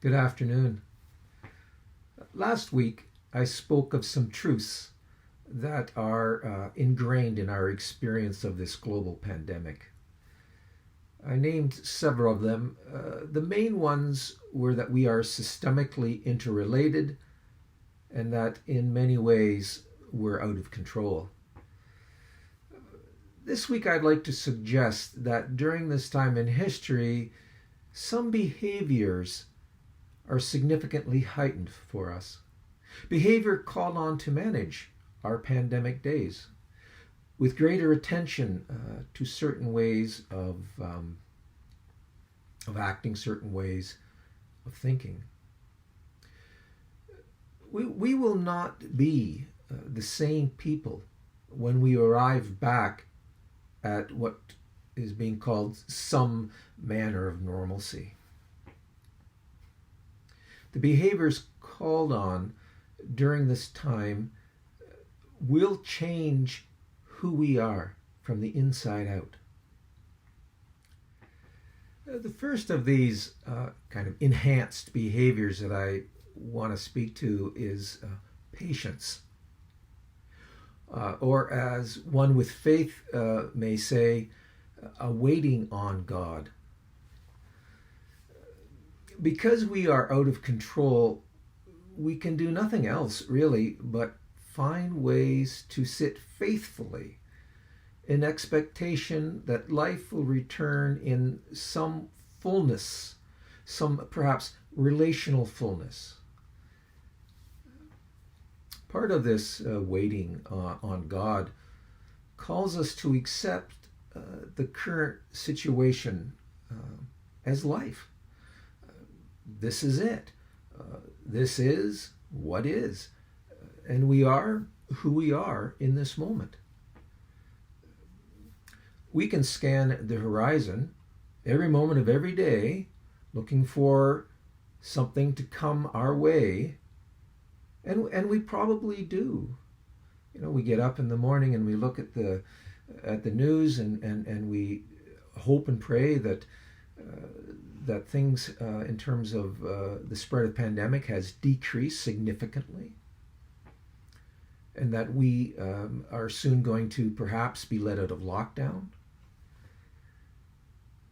Good afternoon. Last week, I spoke of some truths that are ingrained in our experience of this global pandemic. I named several of them. The main ones were that we are systemically interrelated and that in many ways we're out of control. This week, I'd like to suggest that during this time in history, some behaviors are significantly heightened for us. Behavior called on to manage our pandemic days with greater attention to certain ways of acting, certain ways of thinking. We will not be the same people when we arrive back at what is being called some manner of normalcy. The behaviors called on during this time will change who we are from the inside out. The first of these kind of enhanced behaviors that I want to speak to is patience. Or as one with faith may say, waiting on God. Because we are out of control, we can do nothing else really but find ways to sit faithfully in expectation that life will return in some fullness, some perhaps relational fullness. Part of this waiting on God calls us to accept the current situation as life. This is it. This is what is. And we are who we are in this moment. We can scan the horizon every moment of every day, looking for something to come our way. And we probably do. You know, we get up in the morning and we look at the news and we hope and pray that that things in terms of the spread of pandemic has decreased significantly, and that we are soon going to perhaps be let out of lockdown.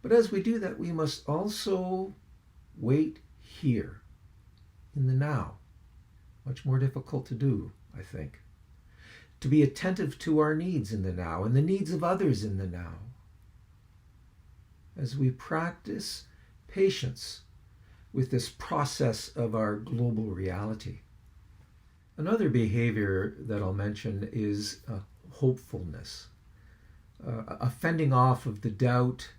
But as we do that, we must also wait here in the now. Much more difficult to do, I think. To be attentive to our needs in the now and the needs of others in the now. As we practice patience with this process of our global reality. Another behavior that I'll mention is hopefulness. A fending off of the doubt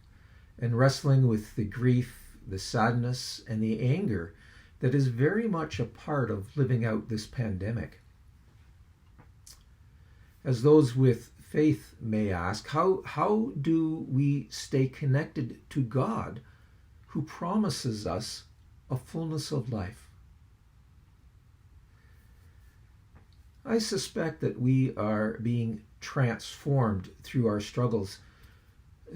and wrestling with the grief, the sadness, and the anger that is very much a part of living out this pandemic. As those with faith may ask, how do we stay connected to God who promises us a fullness of life? I suspect that we are being transformed through our struggles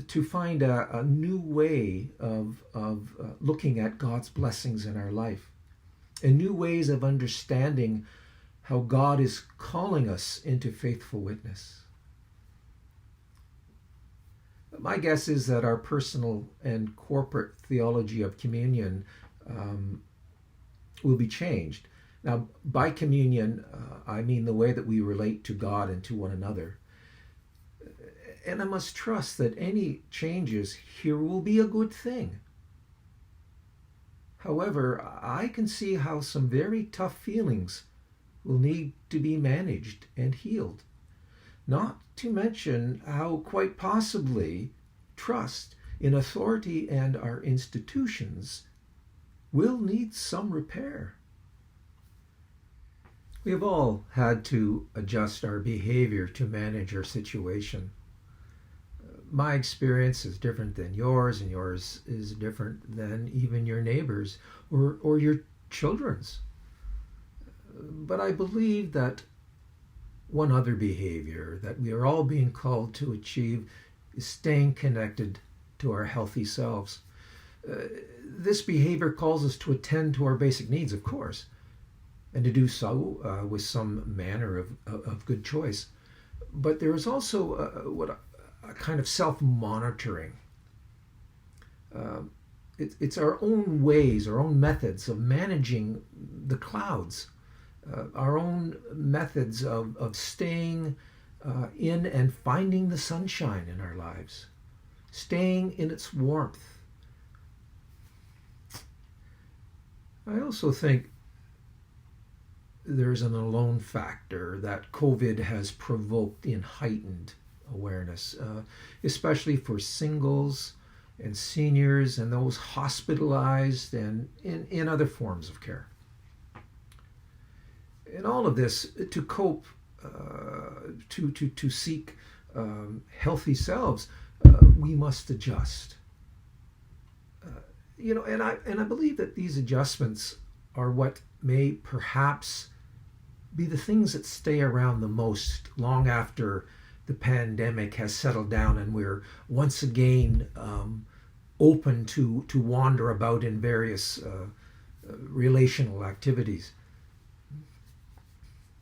to find a new way of looking at God's blessings in our life, and new ways of understanding how God is calling us into faithful witness. My guess is that our personal and corporate theology of communion will be changed. Now, by communion, I mean the way that we relate to God and to one another. And I must trust that any changes here will be a good thing. However, I can see how some very tough feelings will need to be managed and healed. Not to mention how quite possibly trust in authority and our institutions will need some repair. We have all had to adjust our behavior to manage our situation. My experience is different than yours, and yours is different than even your neighbors or your children's. But I believe that one other behavior that we are all being called to achieve is staying connected to our healthy selves. This behavior calls us to attend to our basic needs, of course, and to do so with some manner of good choice. But there is also a kind of self-monitoring. It's our own ways, our own methods of managing the clouds, our own methods of staying in and finding the sunshine in our lives, staying in its warmth. I also think there's an alone factor that COVID has provoked in heightened awareness, especially for singles and seniors and those hospitalized and in other forms of care. In all of this, to cope, to seek healthy selves, we must adjust. And I believe that these adjustments are what may perhaps be the things that stay around the most long after the pandemic has settled down and we're once again open to wander about in various relational activities.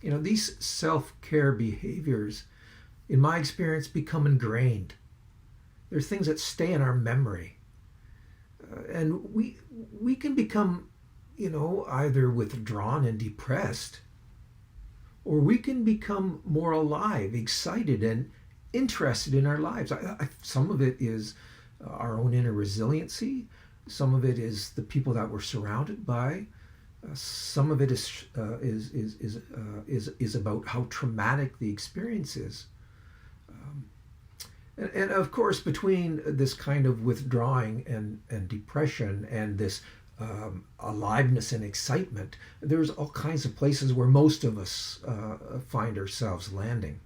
These self-care behaviors, in my experience, become ingrained. They're things that stay in our memory. And we can become, either withdrawn and depressed, or we can become more alive, excited, and interested in our lives. Some of it is our own inner resiliency. Some of it is the people that we're surrounded by. Some of it is about how traumatic the experience is. And of course, between this kind of withdrawing and depression and this aliveness and excitement, there's all kinds of places where most of us find ourselves landing.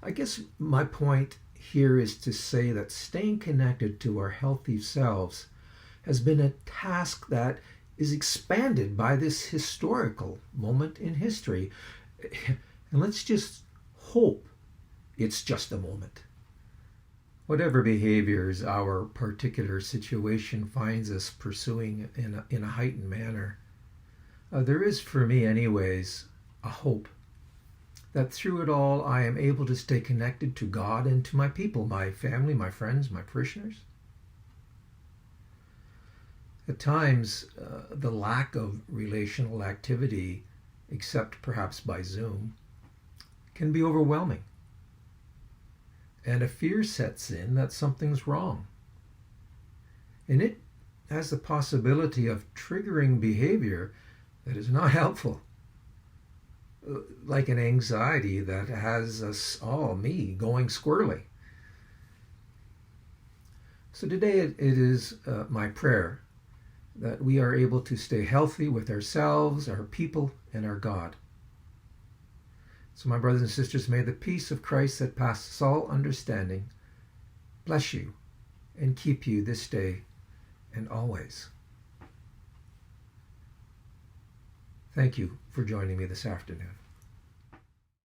I guess my point here is to say that staying connected to our healthy selves has been a task that is expanded by this historical moment in history. And let's just hope it's just a moment. Whatever behaviors our particular situation finds us pursuing in a heightened manner, there is, for me anyways, a hope that through it all I am able to stay connected to God and to my people, my family, my friends, my parishioners. At times, the lack of relational activity, except perhaps by Zoom, can be overwhelming. And a fear sets in that something's wrong. And it has the possibility of triggering behavior that is not helpful. Like an anxiety that has us, me, going squirrely. So today it is my prayer that we are able to stay healthy with ourselves, our people, and our God. So my brothers and sisters, may the peace of Christ that passes all understanding bless you and keep you this day and always. Thank you for joining me this afternoon.